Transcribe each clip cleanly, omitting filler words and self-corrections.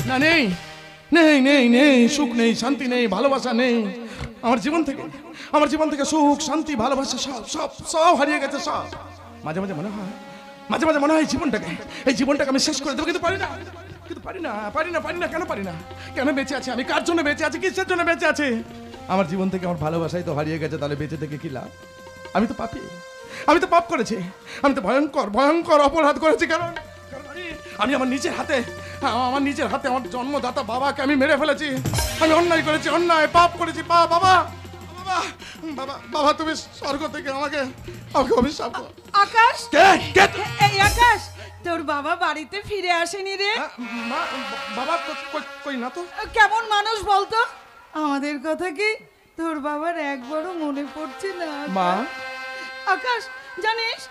না নেই নেই নেই নেই, সুখ নেই, শান্তি নেই, ভালোবাসা নেই। আমার জীবন থেকে সুখ, শান্তি, ভালোবাসা সব সব সব হারিয়ে গেছে সব। মাঝে মাঝে মনে হয় এই জীবনটাকে আমি শেষ করে দেবো, কিন্তু পারি না। কেন বেঁচে আছি আমি? কার জন্য বেঁচে আছি? কিসের জন্য বেঁচে আছি? আমার জীবন থেকে আমার ভালোবাসাই তো হারিয়ে গেছে, তাহলে বেঁচে থেকে কি লাভ? আমি তো পাপী, আমি তো পাপ করেছি, আমি তো ভয়ঙ্কর অপরাধ করেছি। কারণ আমি আমার নিজের হাতে আমার জন্মদাতা বাবাকে আমি মেরে ফেলেছি। আমি অন্যায় করেছি, পাপ করেছি। বাবা বাবা বাবা, তুমি স্বর্গ থেকে আমাকে অভিশাপ করো। আকাশ, এই আকাশ, তোর বাবা বাড়িতে ফিরে আসেনি রে? বাবা কই না তো। কেমন মানুষ বলতো? আমাদের কথা কি তোর বাবার একবারও মনে পড়ছে না? মা আকাশ, জানিস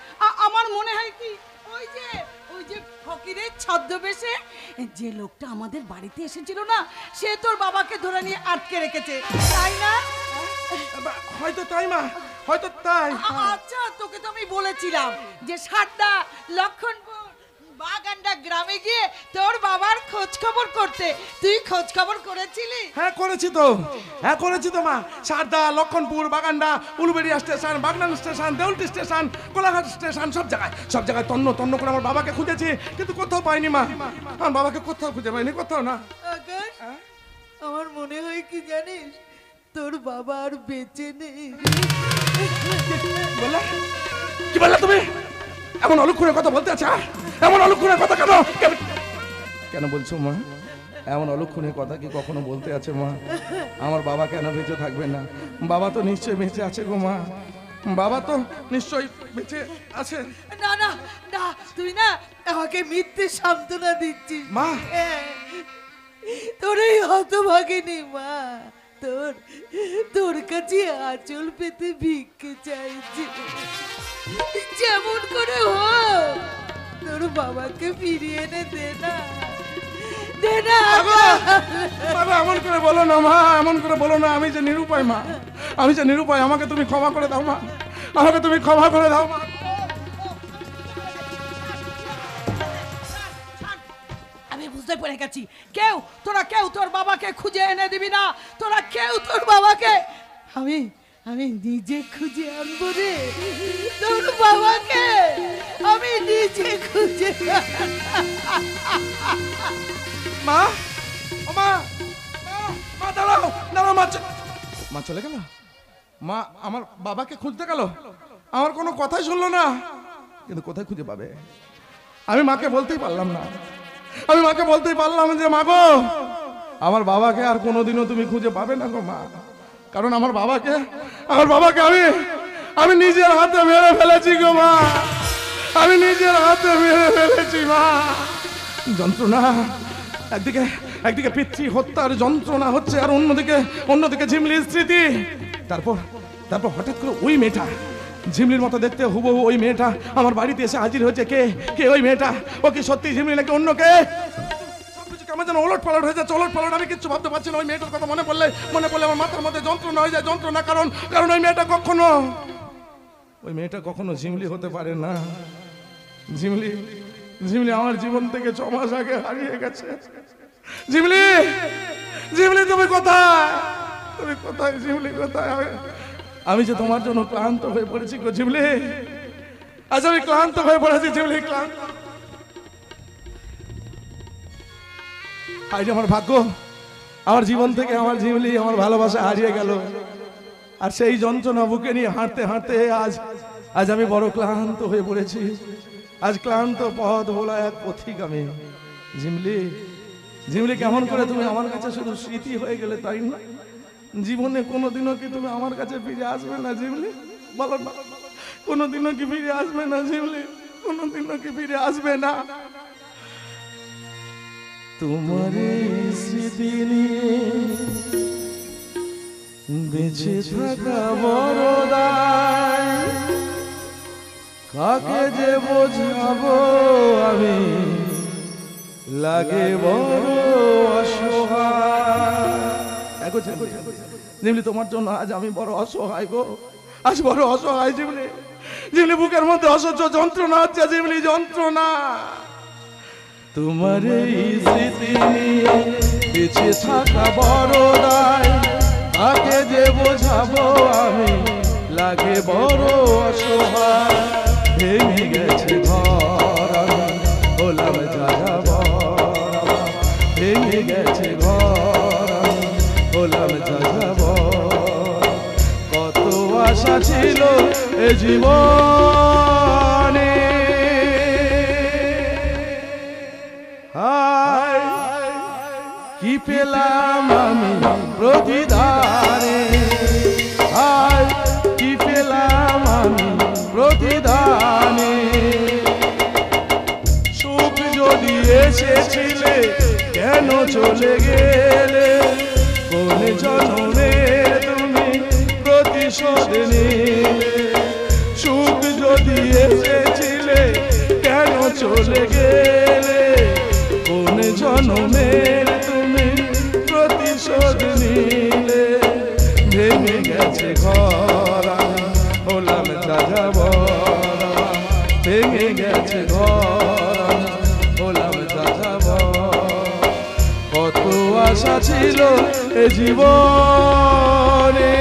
আমার মনে হয় কি ওই যে ফকিরের ছদ্মবেশে যে লোকটা আমাদের বাড়িতে এসেছিল না, সে তোর বাবাকে ধরে নিয়ে আটকে রেখেছে, তাই না? হয়তো তাই মা, হয়তো তাই। আচ্ছা, তোকে তো আমি বলেছিলাম যে সারদা, লক্ষণপুর, বাগানটা গ্রামে গিয়ে তোর বাবার খোঁজ খবর করতে। তুই খোঁজ খবর করেছিলি? হ্যাঁ করেছি তো মা। Sarada, Lakshmanpur, Baganda, Uluberia station, Bagnan station, Deulti station, Kolaghat station, সব জায়গায় তন্ন করে আমার বাবাকে খুঁজেছি, কিন্তু কোথাও পাইনি মা। আমার বাবাকে কোথাও খুঁজে পাইনি, কোথাও না। আকাশ, আমার মনে হয় কি জানিস, তোর বাবা আর বেঁচে নেই। কি বললে তুমি? এমন অলক্ষণের কথা বলতে আছো? এমন অলক্ষণের কথা কেন বলছো মা? এমন অলক্ষণের কথা কি কখনো বলতে আছে মা? আমার বাবা কেন বেঁচে থাকবে না? বাবা তো নিশ্চয়ই বেঁচে আছে গো মা, বাবা তো নিশ্চয়ই বেঁচে আছে। না না না, তুই না আমাকে মিথ্যে সান্ত্বনা দিচ্ছিস মা। তোর এই হতভাগিনী মা তোর কাছে আঁচল পেতে ভিক্ষে চাইছি। যেমন করে হোক তোর বাবাকে ফিরিয়ে এনে দে না। বাবা এমন করে বলো না মা, এমন করে বলো না। আমি যে নিরুপায় মা, আমাকে তুমি ক্ষমা করে দাও মা, আমি বুঝতে পেরে গেছি, তোরা কেউ তোর বাবাকে খুঁজে এনে দিবি না। তোরা কেউ তোর বাবাকে, আমি নিজে খুঁজে আনবো রে। তোর বাবাকে আমি নিজে খুঁজে। মা দাঁড়াও, মা চলে গেল। মা আমার বাবাকে খুঁজতে গেল, আমার কোনো কথাই শুনলো না। কিন্তু কোথায় খুঁজে পাবে? আমি মাকে বলতেই পারলাম না। যে মা গো, আমার বাবাকে আর কোনোদিনও তুমি খুঁজে পাবে না গো মা। কারণ আমার বাবাকে আমি নিজের হাতে মেরে ফেলেছি গো মা, মা। যন্ত্রণা, একদিকে পিতৃ হত্যার যন্ত্রণা হচ্ছে, আর অন্যদিকে ঝিমলির স্মৃতি। তারপর হঠাৎ করে ওই মেয়েটা, ঝিমলির মতো দেখতে হুবহু ওই মেয়েটা আমার বাড়িতে এসে হাজির হয়েছে। কে ওই মেয়েটা? ও কি সত্যি ঝিমলি নাকি অন্য কে? সবকিছু কেমন যেন ওলট পালট হয়ে যায়। আমি কিচ্ছু ভাবতে পারছি না। ওই মেয়েটার কথা মনে পড়লে আমার মাথার মধ্যে যন্ত্রণা হয়ে যায়। কারণ ওই মেয়েটা কখনো ঝিমলি হতে পারে না। ঝিমলি আমার জীবন থেকে 6 মাস আগে হারিয়ে গেছে। ঝিমলি তুমি কোথায়? ঝিমলি কোথায়? আমি যে তোমার জন্য ক্লান্ত হয়ে পড়েছি গো ঝিমলি। আজ আমি ক্লান্ত হয়ে পড়েছি ঝিমলি, ক্লান্ত। আজ আমার ভাগ্য, আমার জীবন থেকে আমার ঝিমলি, আমার ভালোবাসা হারিয়ে গেল। আর সেই যন্ত্রণা বুকে নিয়ে হাঁটতে আজ আমি বড় ক্লান্ত হয়ে পড়েছি। আজ ক্লান্ত পথ ভোলা এক পথিক আমি। ঝিমলি কেমন করে তুমি আমার কাছে শুধু স্মৃতি হয়ে গেলে, তাই না? জীবনে কোনোদিনও কি তুমি আমার কাছে ফিরে আসবে না ঝিমলি? বলো না, কোনোদিনও কি ফিরে আসবে না ঝিমলি? কোনোদিনও কি ফিরে আসবে না? তোমার স্মৃতি নিয়ে বেঁচে থাকা বড় দায়, কাকে যে বোঝাবো আমি, লাগে বড় অসহায়। ঝিমলি তোমার জন্য আজ আমি বড় অসহায় গো, আজ বড় অসহায় ঝিমলি। বুকের মধ্যে অসহ্য যন্ত্রণা হচ্ছে ঝিমলি, যন্ত্রণা। তোমার এই স্মৃতি নিয়ে বেঁচে থাকা বড় দায়, তাকে যে বোঝাবো আমি লাগে বড় অসহায়। ভেঙে গেছে ঘর আমি হলাম যাযাবর, ভেঙে গেছে ঘর আমি হলাম যাযাবর। কত আশা ছিল এ জীবনে, হায় কি পেলাম আমি প্রতিদানে, হায় কি পেলাম আমি প্রতিদানে। সুখ যদি এসেছিলে কেন চলে গেলে, কোন জন্মের তুমি প্রতিশোধ নিলে। সুখ যদি এসেছিলে কেন চলে গেলে, কোন জন্মের তুমি প্রতিশোধ নিলে। ভেঙে গেছে ঘর আমি হলাম যাযাবর, ভেঙে গেছে ঘর আমি হলাম যাযাবর। কত আশা ছিল এ জীবনে,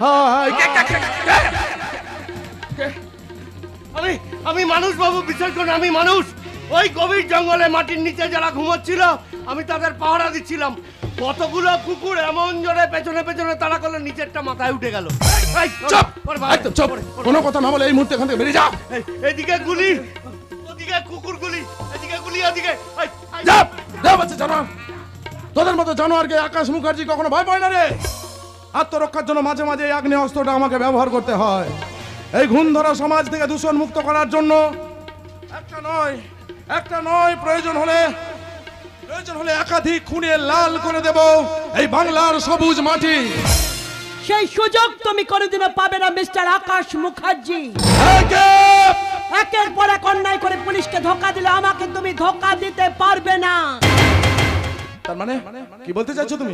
হায় আমি মানুষ বাবু, বিশ্বাস করুন আমি মানুষ। ওই গভীর জঙ্গলে মাটির নিচে যারা ঘুমোচ্ছিল আমি তাদের পাহারা দিচ্ছিলাম। কতগুলো কুকুর এমন জোরে পেছনে পেছনে তাড়া করলো, নিচেরটা মাথায় উঠে গেল। কোনো কথা না বলে এই মুহূর্তে এখান থেকে বেরিয়ে যা। এদিকে গুলি, ওদিকে কুকুর গুলি, এদিকে গুলি, ওদিকে জানোয়ার। তোদের মতো জানোয়ারকে আকাশ মুখার্জি কখনো ভয় পায় না রে। আত্মরক্ষার জন্য মাঝে মাঝে এই আগ্নেয় অস্ত্রটা আমাকে ব্যবহার করতে হয়। এই ঘুণ ধরা সমাজ থেকে দূষণ মুক্ত করার জন্য একটা নয় প্রয়োজন হলে একাধিক খুনে লাল করে দেব এই বাংলার সবুজ মাটি। সেই সুযোগ তুমি কোনোদিনও পাবে না মিস্টার আকাশ মুখার্জি। একের পর এক অন্যায় করে পুলিশকে ধোকা দিলে আমাকে তুমি ধোকা দিতে পারবে না। তার মানে কি বলতে চাইছো তুমি?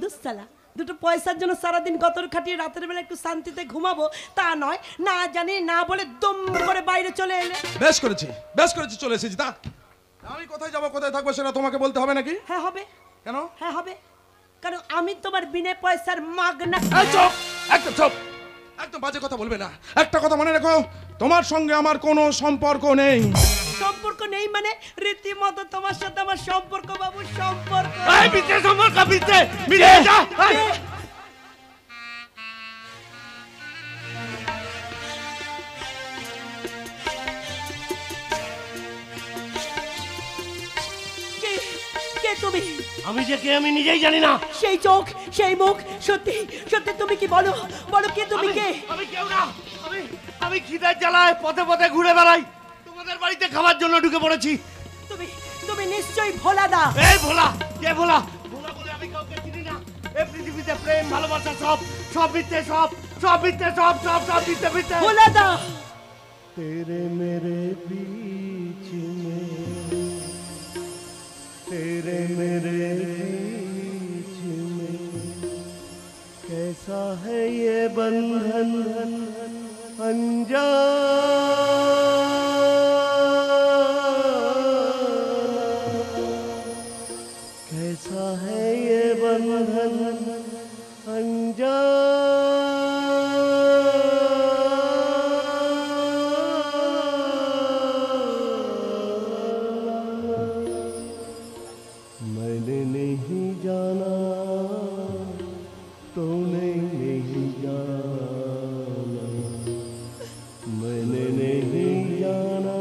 দুঃসালা, দুটো পয়সার জন্য সারাদিন গতর খাটিয়ে রাতের বেলা একটু শান্তিতে ঘুমাবো তা নয়, না জানি না বলে দম করে বাইরে চলে এলে। বেশ করেছি চলে এসেছি। তা আমি কোথায় যাব কোথায় থাকবো সেটা তোমাকে বলতে হবে নাকি? হ্যাঁ হবে। কেন? হ্যাঁ হবে, কারণ আমি তোমার বিনা পয়সার মাগনা। একদম বাজে কথা বলবে না। একটা কথা মনে রেখো, তোমার সঙ্গে আমার কোনো সম্পর্ক নেই। সম্পর্ক নেই মানে রীতিমতো তোমার সাথে আমার সম্পর্ক বাবু, সম্পর্ক। তুমি আমি যে কে আমি নিজেই জানি না। সেই চোখ, সেই মুখ, সত্যি সত্যি তুমি কি বলো, বলো কে তুমি? কে? আমি কেউ না। আমি খিদের জ্বালায় পথে পথে ঘুরে বেড়াই, তোমাদের বাড়িতে খাবার জন্য ঢুকে পড়েছি। তুমি নিশ্চয়ই ভোলা দা। এই ভোলা? কে ভোলা? ভোলা বলে আমি কাউকে চিনি না। এই পৃথিবীতে প্রেম ভালোবাসা সব মিথ্যে, সব মিথ্যে, সব মিথ্যে। ভোলা দা तेरे मेरे बीच में, तेरे मेरे बीच में कैसा है ये बंधन अनजाना, कैसा है ये बंधन अनजाना। मैंने नहीं जाना, तूने नहीं जाना, मैंने नहीं जाना,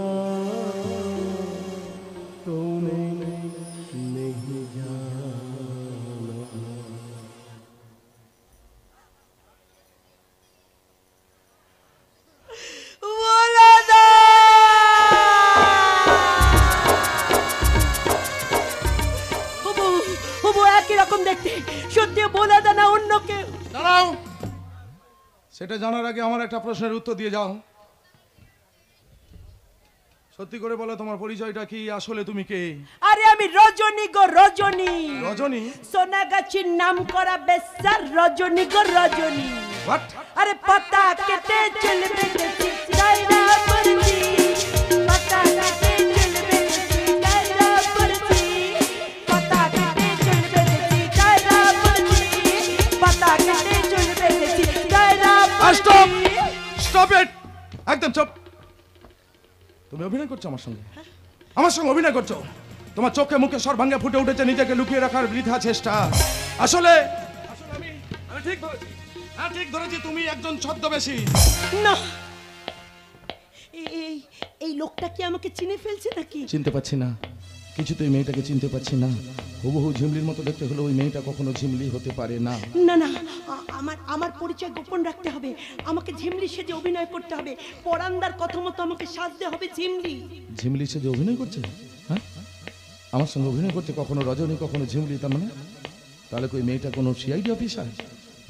तूने नहीं जाना। ভোলা দা একই রকম দেখতে, সত্যি ভোলা দা না অন্য কেউ? দাঁড়াও, সেটা জানার আগে আমার একটা প্রশ্নের উত্তর দিয়ে যাও। সত্যি করে বলো তোমার পরিচয়টা কি, আসলে তুমি কে? আরে আমি রজনী গো, রজনী। রজনী? সোনাগাছির নাম করা বেশ্যার রজনী গো, রজনী। হোয়াট? আরে পাতা কেটে চলবে গায়রা পরজি, পাতা কেটে চলবে গায়রা একদম চুপ। তুমি অভিনয় করছো আমার সঙ্গে, আমার সঙ্গে অভিনয় করছো। তোমার চোখে মুখে সর্বাঙ্গে ফুটে উঠেছে নিজেকে লুকিয়ে রাখার বৃথা চেষ্টা। আসলে আমি ঠিক ধরেছি, হ্যাঁ ঠিক ধরেছি, তুমি একজন ছদ্মবেশী। না, এই লোকটা কি আমাকে চিনে ফেলছে নাকি? চিনতে পারছি না, কিছুতেই মেয়েটাকে চিনতে পারছি না। হুবহু ঝিমলির মতো দেখতে হলে ওই মেয়েটা কখনো ঝিমলি হতে পারে না। না না, আমার পরিচয় গোপন রাখতে হবে। আমাকে ঝিমলি সেজে অভিনয় করতে হবে। পরান্দার কথা মতো আমাকে সাজতে হবে ঝিমলি। ঝিমলি সে যে অভিনয় করছে, হ্যাঁ আমার সঙ্গে অভিনয় করছে, কখনো রজনী কখনো ঝিমলি, তার মানে তাহলে ওই মেয়েটা কোনো সিআইডি অফিসার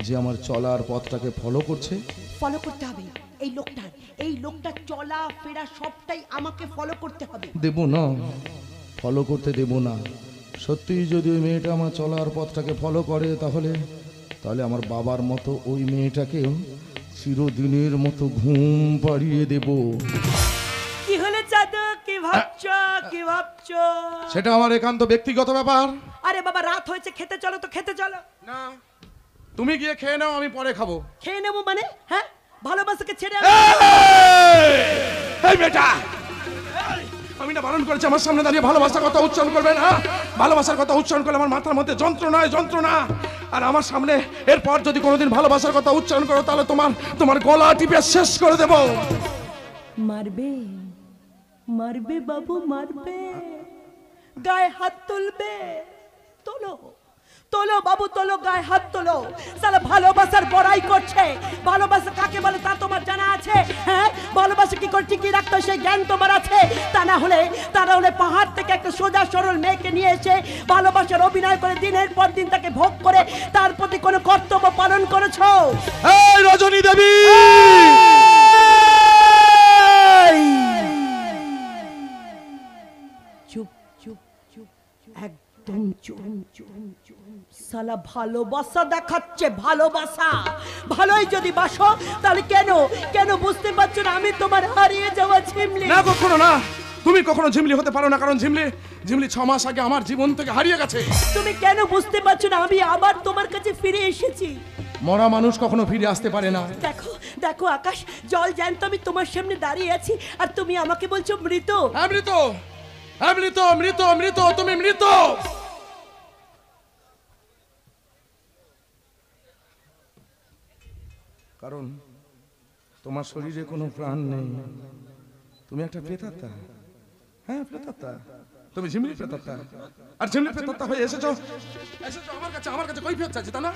যে আমার চলার পথটাকে ফলো করছে? ফলো করতে হবে এই লোকটার চলা ফেরা সবটাই আমাকে ফলো করতে হবে। দেব না, ফলো করতে দেব না। সত্যি যদি ওই মেয়েটা আমার চলার পথটাকে ফলো করে তাহলে আমার বাবার মতো ওই মেয়েটাকেও চিরদিনের মতো ঘুম পাড়িয়ে দেব। কি হলো চাঁদু, কি ভাবছো? সেটা আমার একান্ত ব্যক্তিগত ব্যাপার। আরে বাবা, রাত হয়েছে, খেতে চলো তো, খেতে চলো। না, তুমি গিয়ে খেয়ে নাও, আমি পরে খাবো। খেয়ে নেবো মানে? হ্যাঁ, ভালোবাসাকে ছেড়ে এই বেটা, আমি না বারণ করেছি আমার সামনে দাঁড়িয়ে ভালোবাসার কথা উচ্চারণ করবে না। ভালোবাসার কথা উচ্চারণ করলে আমার মাথার মধ্যে যন্ত্রণা। আর আমার সামনে এরপর যদি কোনোদিন ভালোবাসার কথা উচ্চারণ করো তাহলে তোমার গলা টিপে শেষ করে দেব। মারবে বাবু, মারবে। গায়ে হাত তুলবে? তোলো বাবু, তোলো, গায়ে হাত তোলো। সালা ভালোবাসার বড়াই করছে। ভালোবাসা কাকে বলে তা তোমার জানা আছে? হ্যাঁ, ভালোবাসা কি করে টিকিয়ে রাখতে হয় সেই জ্ঞান তোমার আছে? তা না হলে পাহাড় থেকে একটা সোজা সরল মেয়েকে নিয়ে এসে ভালোবাসার অভিনয় করে দিনের পর দিন তাকে ভোগ করে তার প্রতি কোনো কর্তব্য পালন করেছো? এই রজনী দেবী, চুপ, একদম চুপ। সালা ভালোবাসা দেখাচ্ছে, ভালোবাসা। ভালোই যদি বাসো তাহলে কেন বুঝতে পারছো না আমি তোমার হারিয়ে যাওয়া ঝিমলি? না, কখনো না। তুমি কখনো ঝিমলি হতে পারো না, কারণ ঝিমলি 6 মাস আগে আমার জীবন থেকে হারিয়ে গেছে। তুমি কেন বুঝতে পারছো না আমি আবার তোমার কাছে ফিরে এসেছি? মরা মানুষ কখনো ফিরে আসতে পারে না। দেখো আকাশ, জল জ্যান্ত আমি তোমার সামনে দাঁড়িয়ে আছি আর তুমি আমাকে বলছো মৃত। মৃত, তুমি মৃত। কারণ তোমার শরীরে কোনো প্রাণ নেই। তুমি একটা প্রেতাত্মা। হ্যাঁ, প্রেতাত্মা। তুমি ঝিমলি প্রেতাত্মা। আর ঝিমলি প্রেতাত্মা হয়ে এসেছো আমার কাছে কৈফিয়ত চাইছে, তা না?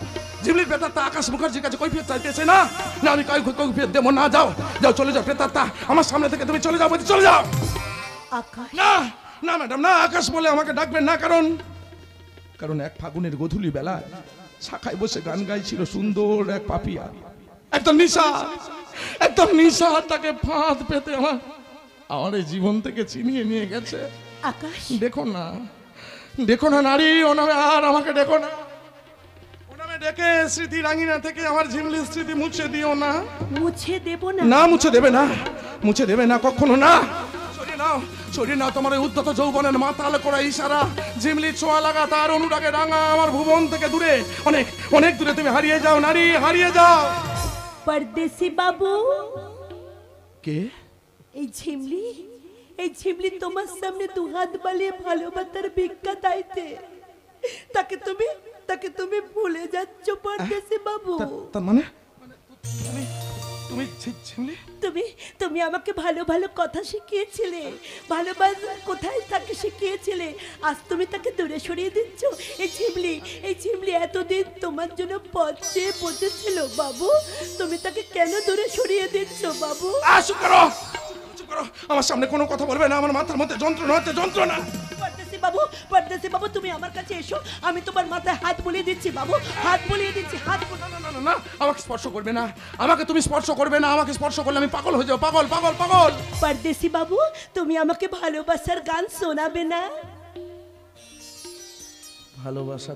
ঝিমলির প্রেতাত্মা আকাশ মুখার্জির কাছে কৈফিয়ত চাইতেছে না। না, আমি কৈফিয়ত দেবো না। যাও চলে যাও প্রেতাত্মা, আমার সামনে থেকে তুমি চলে যাও, চলে যাও। আকাশ, না ম্যাডাম, না, আকাশ বলে আমাকে ডাকবেন না। কারণ এক ফাগুনের গধূলি বেলা শাখায় বসে গান গাইছিল সুন্দর এক পাপিয়া। একদম নিশা তাকে ফাঁদ পেতে আমার এই জীবন থেকে ছিনিয়ে নিয়ে গেছে। আকাশ, দেখো না নারী, ও নামে আর আমাকে দেখো না। ও নামে ডেকে স্মৃতি রাঙিনা থেকে আমার ঝিমলির স্মৃতি মুছে দিও না। মুছে দেব না? না, মুছে দেবে না কখনো না। সরিয়ে নাও তোমার উদ্ধত যৌবনের মাতাল করা ইশারা। ঝিমলি ছোঁয়া লাগা তার অনুরাগে রাঙা আমার ভুবন থেকে দূরে, অনেক দূরে তুমি হারিয়ে যাও নারী, হারিয়ে যাও। পরদেশি বাবু, কে? এই ঝিমলি তোমার সামনে দুহাত বালিয়ে ভালোবাসার ভিক্ষা চাইতে। তাকে তুমি ভুলে যাচ্ছ পরদেশি বাবু। তার মানে তুমি আমাকে ভালো কথা শিখিয়েছিলে, ভালোবাসা কোথায় তাকে শিখিয়েছিলে। আজ তুমি তাকে দূরে সরিয়ে দিচ্ছ। এই ঝিমলি এতদিন তোমার জন্য পথে বসেছিল বাবু, তুমি তাকে কেন দূরে সরিয়ে দিচ্ছ বাবু? চুপ করো, আমার সামনে কোনো কথা বলবে না। আমার মাথার মধ্যে যন্ত্রণা। পরদেশি বাবু, তুমি আমার কাছে এসো, আমি তোমার মাথায় হাত বুলিয়ে দিচ্ছি বাবু, হাত বুলিয়ে দিচ্ছি। না, আমাকে স্পর্শ করবে না। আমাকে স্পর্শ করলে আমি পাগল হয়ে যাবো, পাগল। পরদেশি বাবু, তুমি আমাকে ভালোবাসার গান শোনাবে না? ভালোবাসা